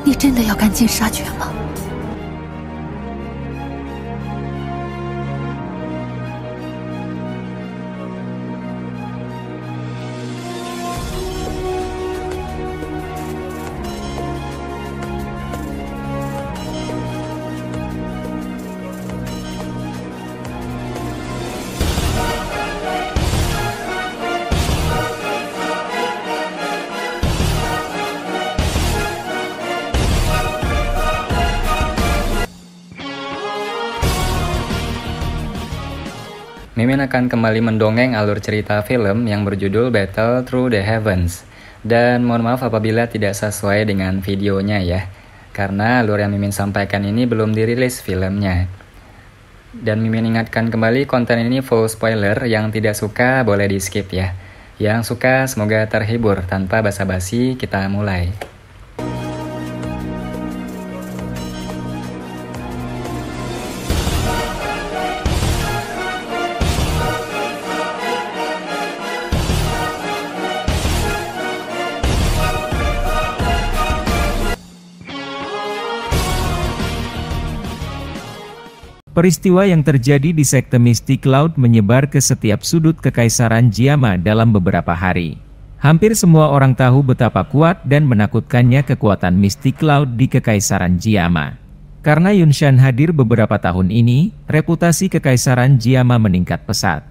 你真的要赶尽杀绝吗？ Mimin akan kembali mendongeng alur cerita film yang berjudul Battle Through the Heavens. Dan mohon maaf apabila tidak sesuai dengan videonya ya, karena alur yang Mimin sampaikan ini belum dirilis filmnya. Dan Mimin ingatkan kembali, konten ini full spoiler, yang tidak suka boleh di skip ya. Yang suka semoga terhibur. Tanpa basa-basi kita mulai. Peristiwa yang terjadi di sekte Mystic Cloud menyebar ke setiap sudut Kekaisaran Jiama dalam beberapa hari. Hampir semua orang tahu betapa kuat dan menakutkannya kekuatan Mystic Cloud di Kekaisaran Jiama. Karena Yunshan hadir beberapa tahun ini, reputasi Kekaisaran Jiama meningkat pesat.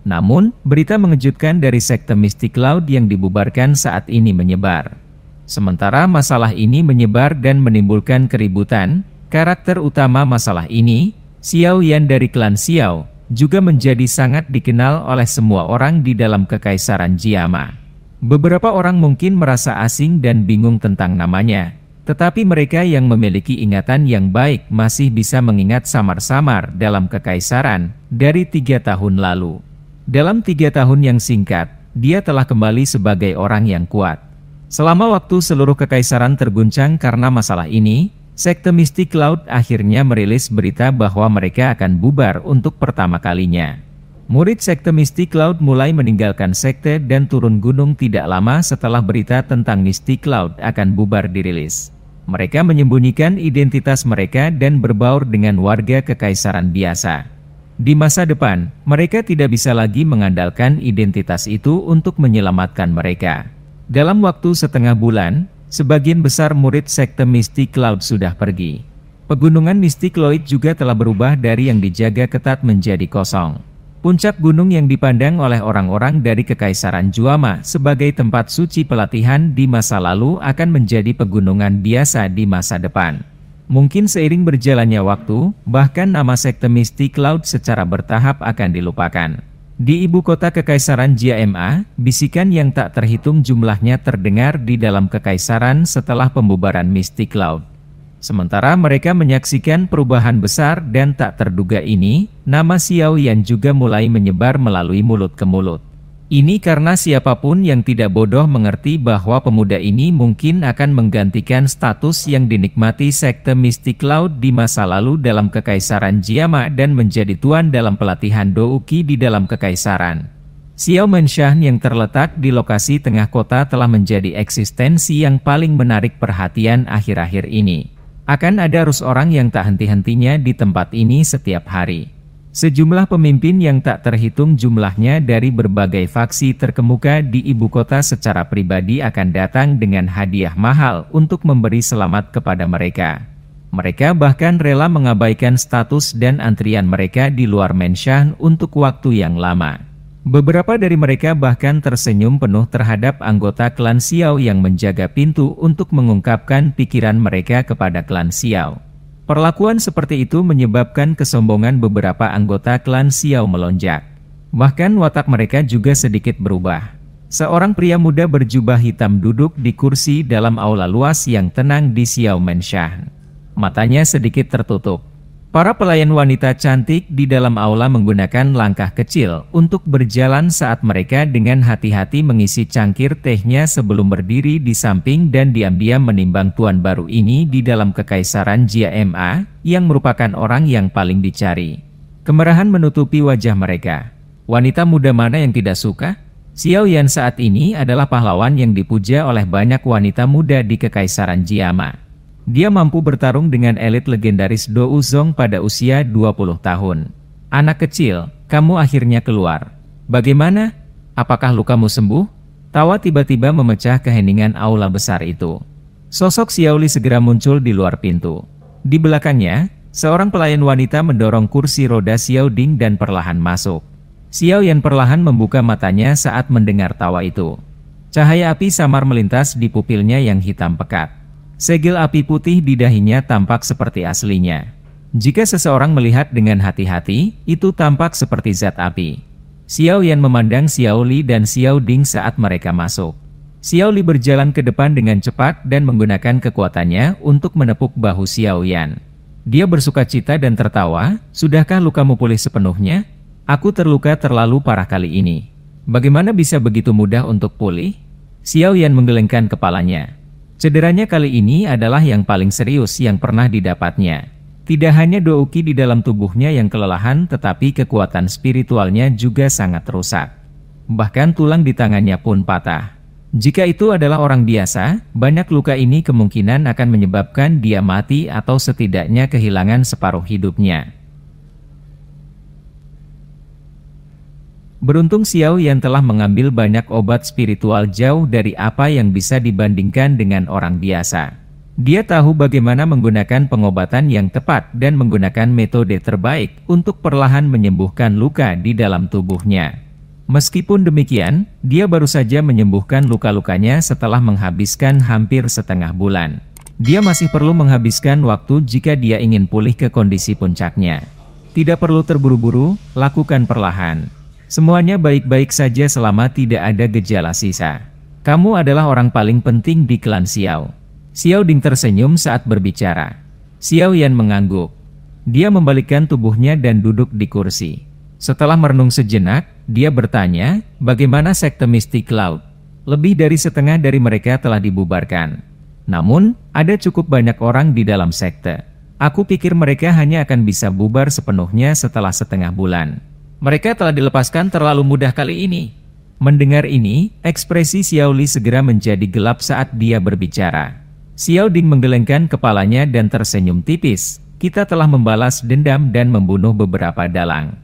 Namun, berita mengejutkan dari sekte Mystic Cloud yang dibubarkan saat ini menyebar. Sementara masalah ini menyebar dan menimbulkan keributan, karakter utama masalah ini, Xiao Yan dari klan Xiao, juga menjadi sangat dikenal oleh semua orang di dalam Kekaisaran Jiama. Beberapa orang mungkin merasa asing dan bingung tentang namanya, tetapi mereka yang memiliki ingatan yang baik masih bisa mengingat samar-samar dalam Kekaisaran dari 3 tahun lalu. Dalam 3 tahun yang singkat, dia telah kembali sebagai orang yang kuat. Selama waktu seluruh Kekaisaran terguncang karena masalah ini, sekte Mystic Cloud akhirnya merilis berita bahwa mereka akan bubar untuk pertama kalinya. Murid sekte Mystic Cloud mulai meninggalkan sekte dan turun gunung tidak lama setelah berita tentang Mystic Cloud akan bubar dirilis. Mereka menyembunyikan identitas mereka dan berbaur dengan warga Kekaisaran biasa. Di masa depan, mereka tidak bisa lagi mengandalkan identitas itu untuk menyelamatkan mereka. Dalam waktu setengah bulan, sebagian besar murid sekte Mystic Cloud sudah pergi. Pegunungan Mystic Cloud juga telah berubah dari yang dijaga ketat menjadi kosong. Puncak gunung yang dipandang oleh orang-orang dari Kekaisaran Jiama sebagai tempat suci pelatihan di masa lalu akan menjadi pegunungan biasa di masa depan. Mungkin seiring berjalannya waktu, bahkan nama sekte Mystic Cloud secara bertahap akan dilupakan. Di ibu kota Kekaisaran Jiama, bisikan yang tak terhitung jumlahnya terdengar di dalam Kekaisaran setelah pembubaran Mystic Cloud. Sementara mereka menyaksikan perubahan besar dan tak terduga ini, nama Xiao Yan juga mulai menyebar melalui mulut ke mulut. Ini karena siapapun yang tidak bodoh mengerti bahwa pemuda ini mungkin akan menggantikan status yang dinikmati sekte Mystic Cloud di masa lalu dalam Kekaisaran Jiama dan menjadi tuan dalam pelatihan Douki di dalam Kekaisaran. Xiao Menshan yang terletak di lokasi tengah kota telah menjadi eksistensi yang paling menarik perhatian akhir-akhir ini. Akan ada arus orang yang tak henti-hentinya di tempat ini setiap hari. Sejumlah pemimpin yang tak terhitung jumlahnya dari berbagai faksi terkemuka di ibu kota secara pribadi akan datang dengan hadiah mahal untuk memberi selamat kepada mereka. Mereka bahkan rela mengabaikan status dan antrian mereka di luar Menshan untuk waktu yang lama. Beberapa dari mereka bahkan tersenyum penuh terhadap anggota klan Xiao yang menjaga pintu untuk mengungkapkan pikiran mereka kepada klan Xiao. Perlakuan seperti itu menyebabkan kesombongan beberapa anggota klan Xiao melonjak. Bahkan watak mereka juga sedikit berubah. Seorang pria muda berjubah hitam duduk di kursi dalam aula luas yang tenang di Xiao Menshan. Matanya sedikit tertutup. Para pelayan wanita cantik di dalam aula menggunakan langkah kecil untuk berjalan saat mereka dengan hati-hati mengisi cangkir tehnya sebelum berdiri di samping dan diam-diam menimbang tuan baru ini di dalam Kekaisaran Jiama, yang merupakan orang yang paling dicari. Kemerahan menutupi wajah mereka. Wanita muda mana yang tidak suka? Xiao Yan saat ini adalah pahlawan yang dipuja oleh banyak wanita muda di Kekaisaran Jiama. Dia mampu bertarung dengan elit legendaris Do Uzong pada usia 20 tahun. Anak kecil, kamu akhirnya keluar. Bagaimana? Apakah lukamu sembuh? Tawa tiba-tiba memecah keheningan aula besar itu. Sosok Xiao Li segera muncul di luar pintu. Di belakangnya, seorang pelayan wanita mendorong kursi roda Xiao Ding dan perlahan masuk. Xiao Yan perlahan membuka matanya saat mendengar tawa itu. Cahaya api samar melintas di pupilnya yang hitam pekat. Segel api putih di dahinya tampak seperti aslinya. Jika seseorang melihat dengan hati-hati, itu tampak seperti zat api. Xiao Yan memandang Xiao Li dan Xiao Ding saat mereka masuk. Xiao Li berjalan ke depan dengan cepat dan menggunakan kekuatannya untuk menepuk bahu Xiao Yan. Dia bersukacita dan tertawa, "Sudahkah lukamu pulih sepenuhnya? Aku terluka terlalu parah kali ini. Bagaimana bisa begitu mudah untuk pulih?" Xiao Yan menggelengkan kepalanya. Cederanya kali ini adalah yang paling serius yang pernah didapatnya. Tidak hanya douki di dalam tubuhnya yang kelelahan, tetapi kekuatan spiritualnya juga sangat rusak. Bahkan tulang di tangannya pun patah. Jika itu adalah orang biasa, banyak luka ini kemungkinan akan menyebabkan dia mati atau setidaknya kehilangan separuh hidupnya. Beruntung Xiao Yan telah mengambil banyak obat spiritual jauh dari apa yang bisa dibandingkan dengan orang biasa. Dia tahu bagaimana menggunakan pengobatan yang tepat dan menggunakan metode terbaik untuk perlahan menyembuhkan luka di dalam tubuhnya. Meskipun demikian, dia baru saja menyembuhkan luka-lukanya setelah menghabiskan hampir setengah bulan. Dia masih perlu menghabiskan waktu jika dia ingin pulih ke kondisi puncaknya. Tidak perlu terburu-buru, lakukan perlahan. Semuanya baik-baik saja selama tidak ada gejala sisa. Kamu adalah orang paling penting di klan Xiao. Xiao Ding tersenyum saat berbicara. Xiao Yan mengangguk. Dia membalikkan tubuhnya dan duduk di kursi. Setelah merenung sejenak, dia bertanya, "Bagaimana sekte Mystic Cloud?" Lebih dari setengah dari mereka telah dibubarkan. Namun, ada cukup banyak orang di dalam sekte. Aku pikir mereka hanya akan bisa bubar sepenuhnya setelah setengah bulan. Mereka telah dilepaskan terlalu mudah kali ini. Mendengar ini, ekspresi Xiao Li segera menjadi gelap saat dia berbicara. Xiao Ding menggelengkan kepalanya dan tersenyum tipis. Kita telah membalas dendam dan membunuh beberapa dalang.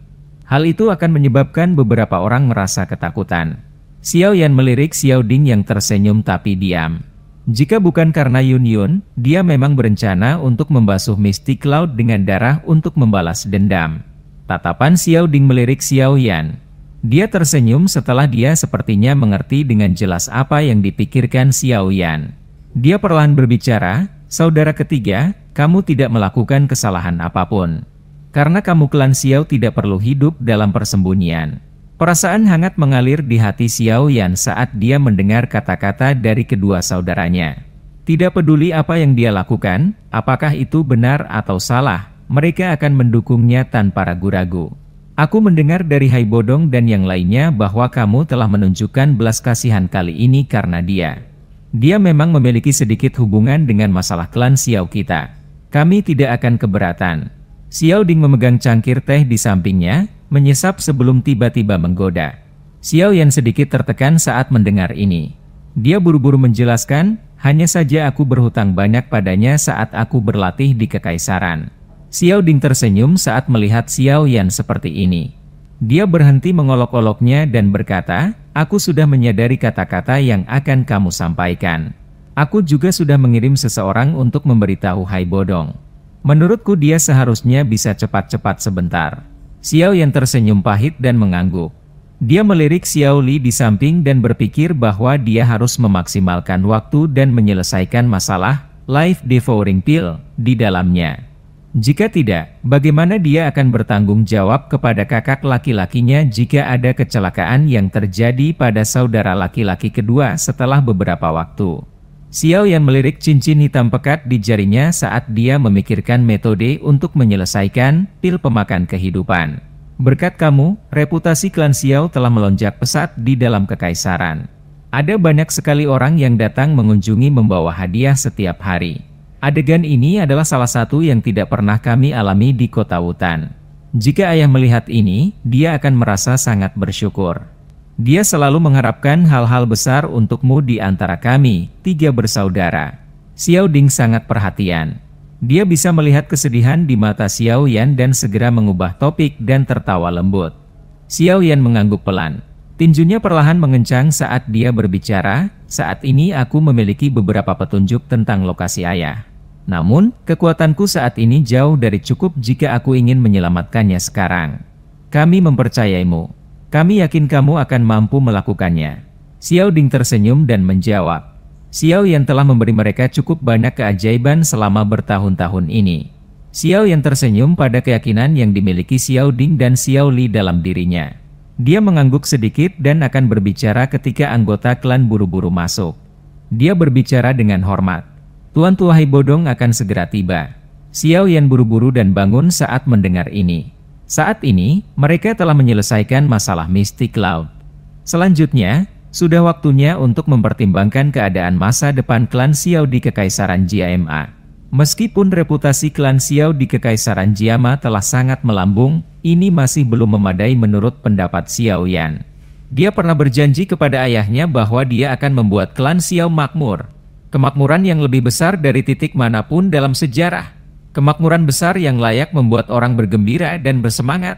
Hal itu akan menyebabkan beberapa orang merasa ketakutan. Xiao Yan melirik Xiao Ding yang tersenyum tapi diam. Jika bukan karena Yun Yun, dia memang berencana untuk membasuh Mystic Cloud dengan darah untuk membalas dendam. Tatapan Xiao Ding melirik Xiao Yan. Dia tersenyum setelah dia sepertinya mengerti dengan jelas apa yang dipikirkan Xiao Yan. Dia perlahan berbicara, "Saudara ketiga, kamu tidak melakukan kesalahan apapun. Karena kamu klan Xiao tidak perlu hidup dalam persembunyian." Perasaan hangat mengalir di hati Xiao Yan saat dia mendengar kata-kata dari kedua saudaranya. Tidak peduli apa yang dia lakukan, apakah itu benar atau salah, mereka akan mendukungnya tanpa ragu-ragu. Aku mendengar dari Hai Bodong dan yang lainnya bahwa kamu telah menunjukkan belas kasihan kali ini karena dia. Dia memang memiliki sedikit hubungan dengan masalah klan Xiao kita. Kami tidak akan keberatan. Xiao Ding memegang cangkir teh di sampingnya, menyesap sebelum tiba-tiba menggoda. Xiao Yan sedikit tertekan saat mendengar ini. Dia buru-buru menjelaskan, "Hanya saja aku berhutang banyak padanya saat aku berlatih di Kekaisaran." Xiao Ding tersenyum saat melihat Xiao Yan seperti ini. Dia berhenti mengolok-oloknya dan berkata, "Aku sudah menyadari kata-kata yang akan kamu sampaikan. Aku juga sudah mengirim seseorang untuk memberitahu Hai Bodong. Menurutku dia seharusnya bisa cepat-cepat sebentar." Xiao Yan tersenyum pahit dan mengangguk. Dia melirik Xiao Li di samping dan berpikir bahwa dia harus memaksimalkan waktu dan menyelesaikan masalah Life Devouring Pill di dalamnya. Jika tidak, bagaimana dia akan bertanggung jawab kepada kakak laki-lakinya jika ada kecelakaan yang terjadi pada saudara laki-laki kedua setelah beberapa waktu? Xiao Yan melirik cincin hitam pekat di jarinya saat dia memikirkan metode untuk menyelesaikan pil pemakan kehidupan. Berkat kamu, reputasi klan Xiao telah melonjak pesat di dalam Kekaisaran. Ada banyak sekali orang yang datang mengunjungi membawa hadiah setiap hari. Adegan ini adalah salah satu yang tidak pernah kami alami di kota Wutan. Jika ayah melihat ini, dia akan merasa sangat bersyukur. Dia selalu mengharapkan hal-hal besar untukmu di antara kami, tiga bersaudara. Xiao Ding sangat perhatian. Dia bisa melihat kesedihan di mata Xiao Yan dan segera mengubah topik dan tertawa lembut. Xiao Yan mengangguk pelan. Tinjunya perlahan mengencang saat dia berbicara, "Saat ini aku memiliki beberapa petunjuk tentang lokasi ayah. Namun, kekuatanku saat ini jauh dari cukup jika aku ingin menyelamatkannya sekarang. Kami mempercayaimu. Kami yakin kamu akan mampu melakukannya." Xiao Ding tersenyum dan menjawab. Xiao Yan telah memberi mereka cukup banyak keajaiban selama bertahun-tahun ini. Xiao Yan tersenyum pada keyakinan yang dimiliki Xiao Ding dan Xiao Li dalam dirinya. Dia mengangguk sedikit dan akan berbicara ketika anggota klan buru-buru masuk. Dia berbicara dengan hormat. "Tuan Tua Hai Bodong akan segera tiba." Xiao Yan buru-buru dan bangun saat mendengar ini. Saat ini, mereka telah menyelesaikan masalah Mystic Cloud. Selanjutnya, sudah waktunya untuk mempertimbangkan keadaan masa depan klan Xiao di Kekaisaran Jiama. Meskipun reputasi klan Xiao di Kekaisaran Jiama telah sangat melambung, ini masih belum memadai menurut pendapat Xiao Yan. Dia pernah berjanji kepada ayahnya bahwa dia akan membuat klan Xiao makmur. Kemakmuran yang lebih besar dari titik manapun dalam sejarah. Kemakmuran besar yang layak membuat orang bergembira dan bersemangat.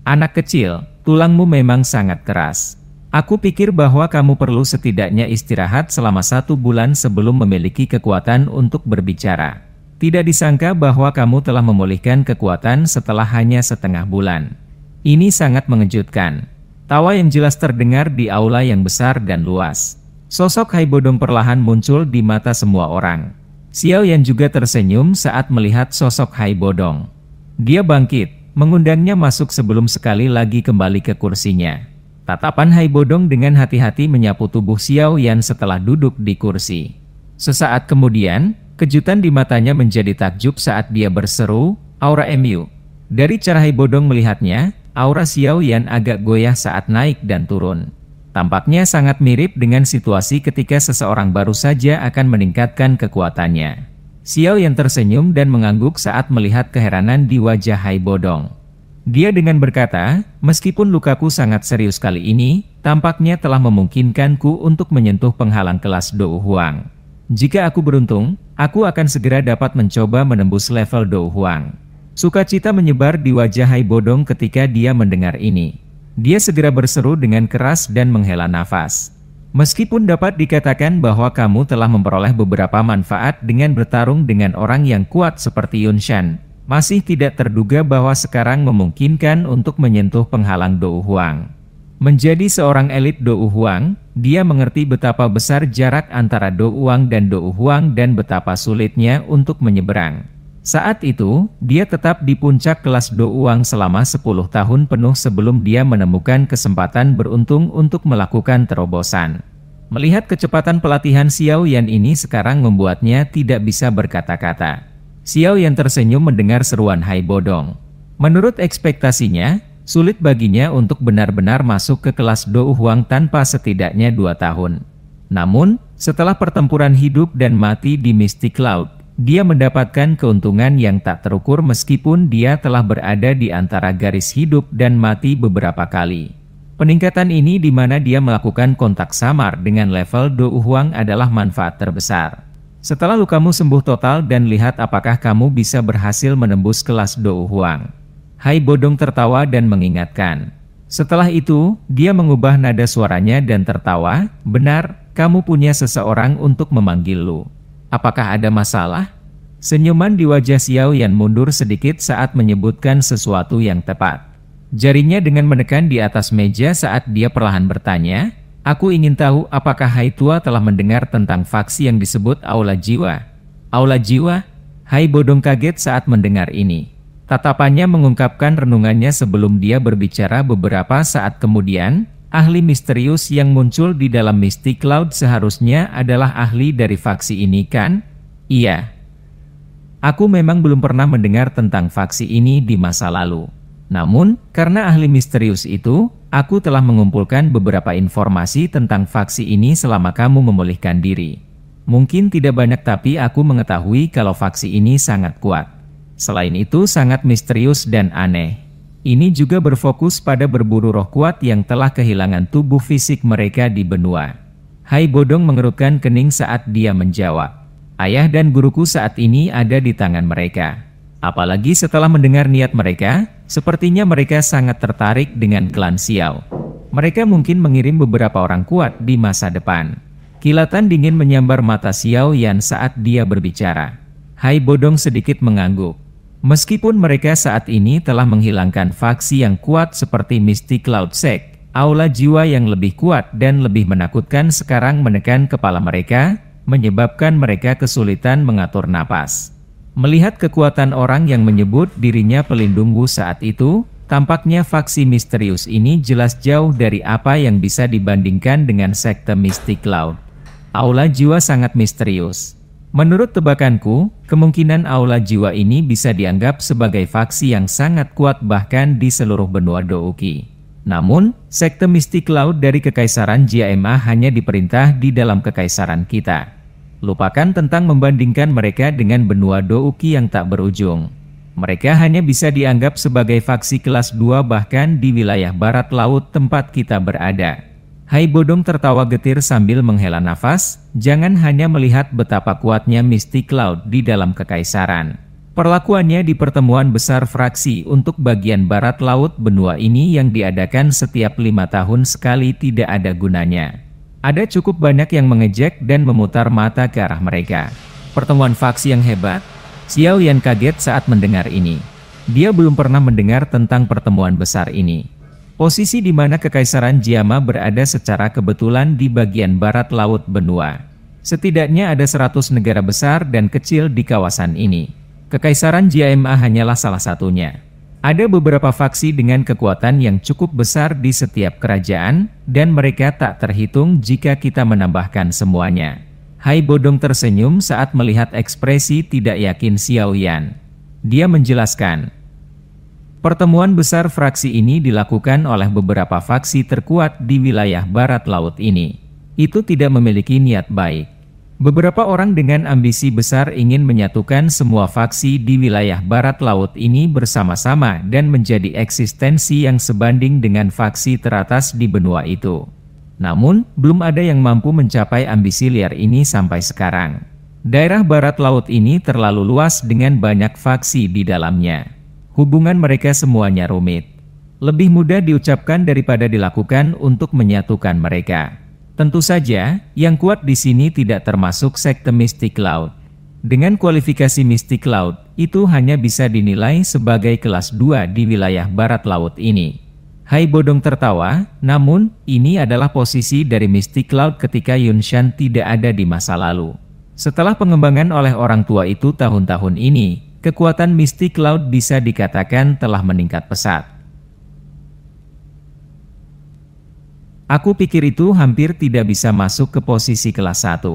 "Anak kecil, tulangmu memang sangat keras. Aku pikir bahwa kamu perlu setidaknya istirahat selama 1 bulan sebelum memiliki kekuatan untuk berbicara. Tidak disangka bahwa kamu telah memulihkan kekuatan setelah hanya setengah bulan. Ini sangat mengejutkan." Tawa yang jelas terdengar di aula yang besar dan luas. Sosok Hai Bodong perlahan muncul di mata semua orang. Xiao Yan juga tersenyum saat melihat sosok Hai Bodong. Dia bangkit, mengundangnya masuk sebelum sekali lagi kembali ke kursinya. Tatapan Hai Bodong dengan hati-hati menyapu tubuh Xiao Yan setelah duduk di kursi. Sesaat kemudian, kejutan di matanya menjadi takjub saat dia berseru, "Aura MU." Dari cara Hai Bodong melihatnya, aura Xiao Yan agak goyah saat naik dan turun. Tampaknya sangat mirip dengan situasi ketika seseorang baru saja akan meningkatkan kekuatannya. Xiao Yan tersenyum dan mengangguk saat melihat keheranan di wajah Hai Bodong. Dia dengan berkata, "Meskipun lukaku sangat serius kali ini, tampaknya telah memungkinkanku untuk menyentuh penghalang kelas Dou Huang. Jika aku beruntung, aku akan segera dapat mencoba menembus level Dou Huang." Sukacita menyebar di wajah Hai Bodong ketika dia mendengar ini. Dia segera berseru dengan keras dan menghela nafas. "Meskipun dapat dikatakan bahwa kamu telah memperoleh beberapa manfaat dengan bertarung dengan orang yang kuat seperti Yun Shan, masih tidak terduga bahwa sekarang memungkinkan untuk menyentuh penghalang Dou Huang. Menjadi seorang elit Dou Huang, dia mengerti betapa besar jarak antara Dou Huang dan betapa sulitnya untuk menyeberang. Saat itu, dia tetap di puncak kelas Dou Huang selama 10 tahun penuh sebelum dia menemukan kesempatan beruntung untuk melakukan terobosan. Melihat kecepatan pelatihan Xiao Yan ini sekarang membuatnya tidak bisa berkata-kata. Xiao Yan tersenyum mendengar seruan Hai Bodong. Menurut ekspektasinya, sulit baginya untuk benar-benar masuk ke kelas Dou Huang tanpa setidaknya 2 tahun. Namun, setelah pertempuran hidup dan mati di Mystic Cloud, dia mendapatkan keuntungan yang tak terukur meskipun dia telah berada di antara garis hidup dan mati beberapa kali. Peningkatan ini di mana dia melakukan kontak samar dengan level Dou Huang adalah manfaat terbesar. Setelah lukamu sembuh total dan lihat apakah kamu bisa berhasil menembus kelas Dou Huang. Hai Bodong tertawa dan mengingatkan. Setelah itu, dia mengubah nada suaranya dan tertawa, "Benar, kamu punya seseorang untuk memanggil lu. Apakah ada masalah?" Senyuman di wajah Xiao Yan mundur sedikit saat menyebutkan sesuatu yang tepat. Jarinya dengan menekan di atas meja saat dia perlahan bertanya, "Aku ingin tahu apakah Hai Tua telah mendengar tentang faksi yang disebut Aula Jiwa?" "Aula Jiwa?" Hai Bodong kaget saat mendengar ini. Tatapannya mengungkapkan renungannya sebelum dia berbicara beberapa saat kemudian, "Ahli misterius yang muncul di dalam Mystic Cloud seharusnya adalah ahli dari faksi ini kan?" "Iya. Aku memang belum pernah mendengar tentang faksi ini di masa lalu. Namun, karena ahli misterius itu, aku telah mengumpulkan beberapa informasi tentang faksi ini selama kamu memulihkan diri. Mungkin tidak banyak tapi aku mengetahui kalau faksi ini sangat kuat. Selain itu sangat misterius dan aneh. Ini juga berfokus pada berburu roh kuat yang telah kehilangan tubuh fisik mereka di benua." Hai Bodong mengerutkan kening saat dia menjawab. Ayah dan guruku saat ini ada di tangan mereka. Apalagi setelah mendengar niat mereka, sepertinya mereka sangat tertarik dengan klan Xiao. Mereka mungkin mengirim beberapa orang kuat di masa depan. Kilatan dingin menyambar mata Xiao Yan saat dia berbicara. Hai Bodong sedikit mengangguk. Meskipun mereka saat ini telah menghilangkan faksi yang kuat seperti Mystic Cloud Sect, aula jiwa yang lebih kuat dan lebih menakutkan sekarang menekan kepala mereka, menyebabkan mereka kesulitan mengatur napas. Melihat kekuatan orang yang menyebut dirinya pelindung Wu saat itu, tampaknya faksi misterius ini jelas jauh dari apa yang bisa dibandingkan dengan sekte Mystic Cloud. Aula jiwa sangat misterius. Menurut tebakanku, kemungkinan aula jiwa ini bisa dianggap sebagai faksi yang sangat kuat bahkan di seluruh benua Douki. Namun, sekte Mystic Cloud dari Kekaisaran JMA hanya diperintah di dalam kekaisaran kita. Lupakan tentang membandingkan mereka dengan benua Douki yang tak berujung. Mereka hanya bisa dianggap sebagai faksi kelas 2 bahkan di wilayah barat laut tempat kita berada. Hai Bodong tertawa getir sambil menghela nafas, jangan hanya melihat betapa kuatnya Mystic Cloud di dalam kekaisaran. Perlakuannya di pertemuan besar fraksi untuk bagian barat laut benua ini yang diadakan setiap 5 tahun sekali tidak ada gunanya. Ada cukup banyak yang mengejek dan memutar mata ke arah mereka. Pertemuan faksi yang hebat? Xiao Yan kaget saat mendengar ini. Dia belum pernah mendengar tentang pertemuan besar ini. Posisi di mana Kekaisaran Jiama berada secara kebetulan di bagian barat laut benua. Setidaknya ada 100 negara besar dan kecil di kawasan ini. Kekaisaran Jiama hanyalah salah satunya. Ada beberapa faksi dengan kekuatan yang cukup besar di setiap kerajaan, dan mereka tak terhitung jika kita menambahkan semuanya. Hai Bodong tersenyum saat melihat ekspresi tidak yakin Xiao Yan. Dia menjelaskan, pertemuan besar fraksi ini dilakukan oleh beberapa faksi terkuat di wilayah barat laut ini. Itu tidak memiliki niat baik. Beberapa orang dengan ambisi besar ingin menyatukan semua faksi di wilayah barat laut ini bersama-sama dan menjadi eksistensi yang sebanding dengan faksi teratas di benua itu. Namun, belum ada yang mampu mencapai ambisi liar ini sampai sekarang. Daerah barat laut ini terlalu luas dengan banyak faksi di dalamnya. Hubungan mereka semuanya rumit. Lebih mudah diucapkan daripada dilakukan untuk menyatukan mereka. Tentu saja, yang kuat di sini tidak termasuk sekte Mystic Cloud. Dengan kualifikasi Mystic Cloud, itu hanya bisa dinilai sebagai kelas 2 di wilayah barat laut ini. Hai Bodong tertawa, namun, ini adalah posisi dari Mystic Cloud ketika Yunshan tidak ada di masa lalu. Setelah pengembangan oleh orang tua itu tahun-tahun ini, kekuatan Mystic Cloud bisa dikatakan telah meningkat pesat. Aku pikir itu hampir tidak bisa masuk ke posisi kelas 1.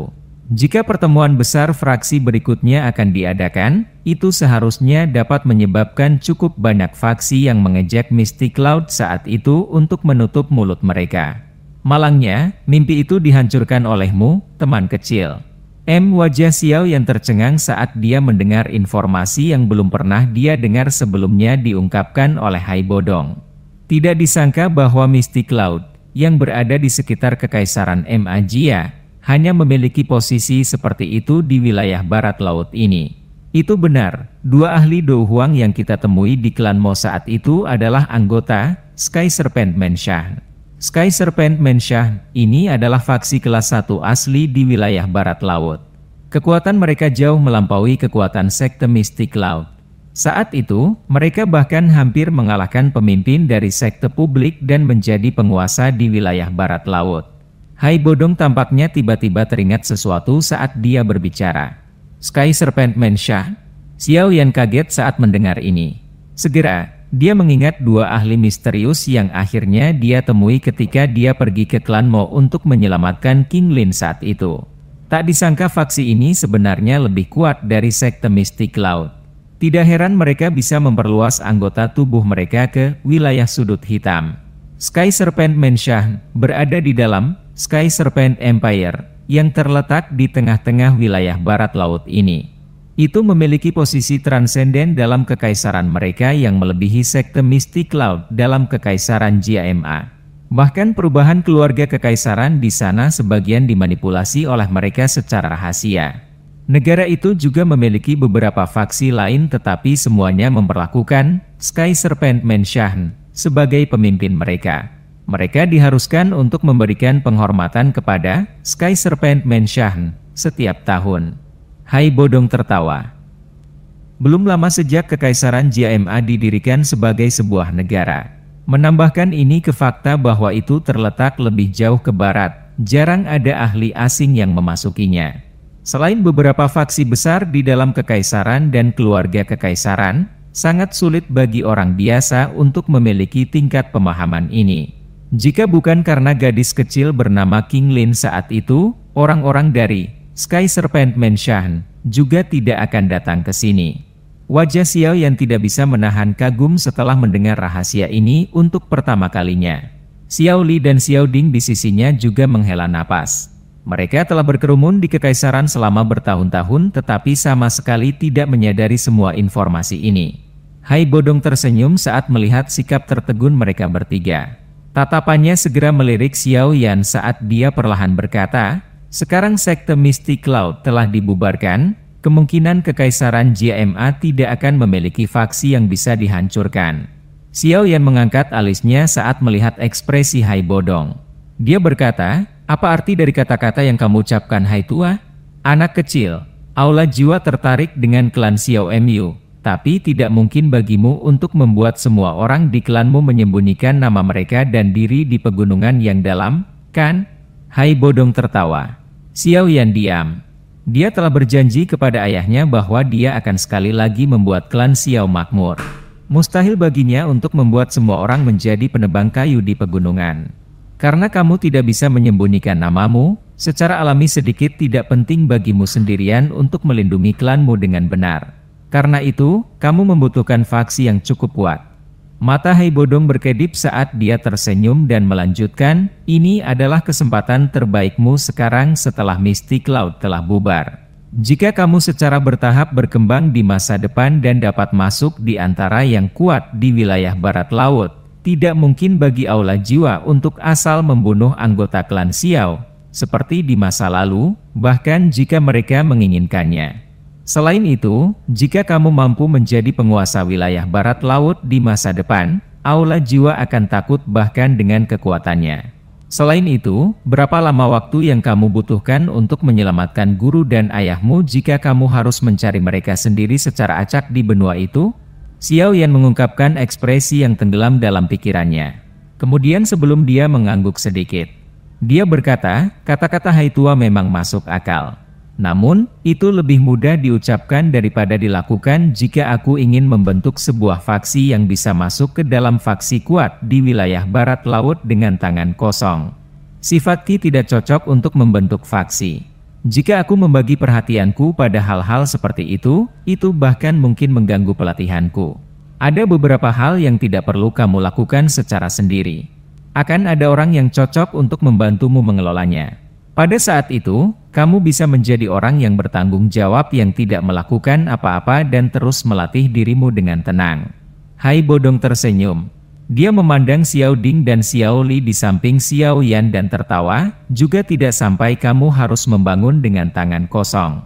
Jika pertemuan besar fraksi berikutnya akan diadakan, itu seharusnya dapat menyebabkan cukup banyak faksi yang mengejek Mystic Cloud saat itu untuk menutup mulut mereka. Malangnya, mimpi itu dihancurkan olehmu, teman kecil. Wajah Xiao yang tercengang saat dia mendengar informasi yang belum pernah dia dengar sebelumnya diungkapkan oleh Hai Bodong. Tidak disangka bahwa Mystic Cloud yang berada di sekitar Kekaisaran Jia hanya memiliki posisi seperti itu di wilayah barat laut ini. Itu benar, 2 ahli Dou Huang yang kita temui di klan Mo saat itu adalah anggota Sky Serpent Mensha. Sky Serpent Mensha ini adalah faksi kelas 1 asli di wilayah barat laut. Kekuatan mereka jauh melampaui kekuatan sekte Mystic Cloud. Saat itu, mereka bahkan hampir mengalahkan pemimpin dari sekte publik dan menjadi penguasa di wilayah barat laut. Hai Bodong tampaknya tiba-tiba teringat sesuatu saat dia berbicara. Sky Serpent Mensha. Xiao Yan kaget saat mendengar ini. Segera, dia mengingat 2 ahli misterius yang akhirnya dia temui ketika dia pergi ke klan Mo untuk menyelamatkan King Lin saat itu. Tak disangka faksi ini sebenarnya lebih kuat dari sekte Mystic Cloud. Tidak heran mereka bisa memperluas anggota tubuh mereka ke wilayah sudut hitam. Sky Serpent Mensha berada di dalam Sky Serpent Empire yang terletak di tengah-tengah wilayah barat laut ini. Itu memiliki posisi transenden dalam kekaisaran mereka yang melebihi sekte Mystic Cloud dalam Kekaisaran JMA. Bahkan perubahan keluarga kekaisaran di sana sebagian dimanipulasi oleh mereka secara rahasia. Negara itu juga memiliki beberapa faksi lain tetapi semuanya memperlakukan Sky Serpent Menshan sebagai pemimpin mereka. Mereka diharuskan untuk memberikan penghormatan kepada Sky Serpent Menshan setiap tahun. Hai Bodong tertawa. Belum lama sejak Kekaisaran JMA didirikan sebagai sebuah negara. Menambahkan ini ke fakta bahwa itu terletak lebih jauh ke barat, jarang ada ahli asing yang memasukinya. Selain beberapa faksi besar di dalam kekaisaran dan keluarga kekaisaran, sangat sulit bagi orang biasa untuk memiliki tingkat pemahaman ini. Jika bukan karena gadis kecil bernama King Lin saat itu, orang-orang dari Sky Serpent Menshan juga tidak akan datang ke sini. Wajah Xiao yang tidak bisa menahan kagum setelah mendengar rahasia ini untuk pertama kalinya. Xiao Li dan Xiao Ding di sisinya juga menghela napas. Mereka telah berkerumun di kekaisaran selama bertahun-tahun tetapi sama sekali tidak menyadari semua informasi ini. Hai Bodong tersenyum saat melihat sikap tertegun mereka bertiga. Tatapannya segera melirik Xiao Yan saat dia perlahan berkata, sekarang sekte Mystic Cloud telah dibubarkan, kemungkinan kekaisaran JMA tidak akan memiliki faksi yang bisa dihancurkan. Xiao Yan mengangkat alisnya saat melihat ekspresi Hai Bodong. Dia berkata, apa arti dari kata-kata yang kamu ucapkan Hai Tua? Anak kecil, Aula Jiwa tertarik dengan klan Xiao Mu, tapi tidak mungkin bagimu untuk membuat semua orang di klanmu menyembunyikan nama mereka dan diri di pegunungan yang dalam, kan? Hai Bodong tertawa. Xiao Yan diam. Dia telah berjanji kepada ayahnya bahwa dia akan sekali lagi membuat klan Xiao makmur. Mustahil baginya untuk membuat semua orang menjadi penebang kayu di pegunungan. Karena kamu tidak bisa menyembunyikan namamu, secara alami sedikit tidak penting bagimu sendirian untuk melindungi klanmu dengan benar. Karena itu, kamu membutuhkan faksi yang cukup kuat. Mata Hai Bodong berkedip saat dia tersenyum dan melanjutkan, ini adalah kesempatan terbaikmu sekarang setelah Mystic Cloud telah bubar. Jika kamu secara bertahap berkembang di masa depan dan dapat masuk di antara yang kuat di wilayah barat laut, tidak mungkin bagi Aula Jiwa untuk asal membunuh anggota klan Xiao, seperti di masa lalu, bahkan jika mereka menginginkannya. Selain itu, jika kamu mampu menjadi penguasa wilayah barat laut di masa depan, Aula Jiwa akan takut bahkan dengan kekuatannya. Selain itu, berapa lama waktu yang kamu butuhkan untuk menyelamatkan guru dan ayahmu jika kamu harus mencari mereka sendiri secara acak di benua itu? Xiao Yan mengungkapkan ekspresi yang tenggelam dalam pikirannya. Kemudian sebelum dia mengangguk sedikit, dia berkata, kata-kata Hai Tua memang masuk akal. Namun, itu lebih mudah diucapkan daripada dilakukan jika aku ingin membentuk sebuah faksi yang bisa masuk ke dalam faksi kuat di wilayah barat laut dengan tangan kosong. Sifatku tidak cocok untuk membentuk faksi. Jika aku membagi perhatianku pada hal-hal seperti itu bahkan mungkin mengganggu pelatihanku. Ada beberapa hal yang tidak perlu kamu lakukan secara sendiri. Akan ada orang yang cocok untuk membantumu mengelolanya. Pada saat itu, kamu bisa menjadi orang yang bertanggung jawab yang tidak melakukan apa-apa dan terus melatih dirimu dengan tenang. Hai Bodong tersenyum. Dia memandang Xiao Ding dan Xiao Li di samping Xiao Yan dan tertawa, juga tidak sampai kamu harus membangun dengan tangan kosong.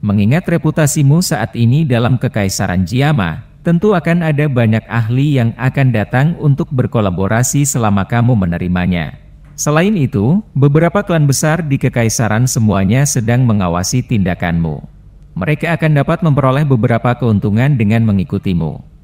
Mengingat reputasimu saat ini dalam Kekaisaran Jiama, tentu akan ada banyak ahli yang akan datang untuk berkolaborasi selama kamu menerimanya. Selain itu, beberapa klan besar di Kekaisaran semuanya sedang mengawasi tindakanmu. Mereka akan dapat memperoleh beberapa keuntungan dengan mengikutimu.